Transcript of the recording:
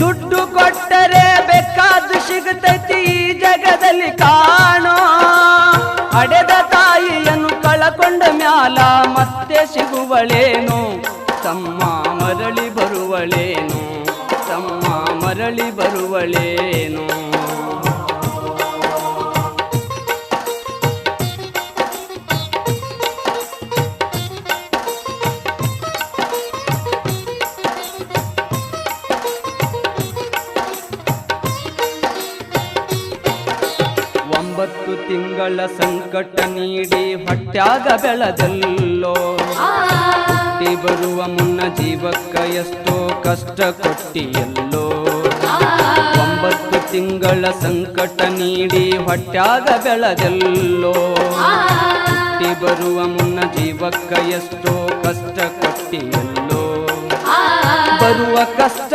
ದುಡ್ಡು ಕೊಟ್ಟರೆ ಬೇಕಾದ್ದು ಸಿಗುತ್ತೈತಿ ಈ ಜಗದಲ್ಲಿ ಕಾಣೋ ಹಡೆದ ತಾಯಿಯನ್ನು ಕಳಕೊಂಡ ಮ್ಯಾಲ ಮತ್ತೆ ಸಿಗುವಳೇನು ತಮ್ಮ ಮರಳಿ ಬರುವಳೇನು ತಮ್ಮ ಮರಳಿ ಬರುವಳೇನು ಒಂಬತ್ತು ತಿಂಗಳ ಸಂಕಟ ನೀಡಿ ಹೊಟ್ಯಾಗ ಬೆಳೆದಲ್ಲೋ ಹುಟ್ಟಿ ಬರುವ ಮುನ್ನ ಜೀವಕ್ಕ ಎಷ್ಟೋ ಕಷ್ಟ ಕೊಟ್ಟಿಯಲ್ಲೋ 9 ತಿಂಗಳ ಸಂಕಟ ನೀಡಿ ಹೊಟ್ಯಾಗ ಬೆಳೆದಲ್ಲೋ ಹುಟ್ಟಿ ಬರುವ ಮುನ್ನ ಜೀವಕ್ಕ ಎಷ್ಟೋ ಕಷ್ಟ ಕೊಟ್ಟಿಯಲ್ಲೋ ಬರುವ ಕಷ್ಟ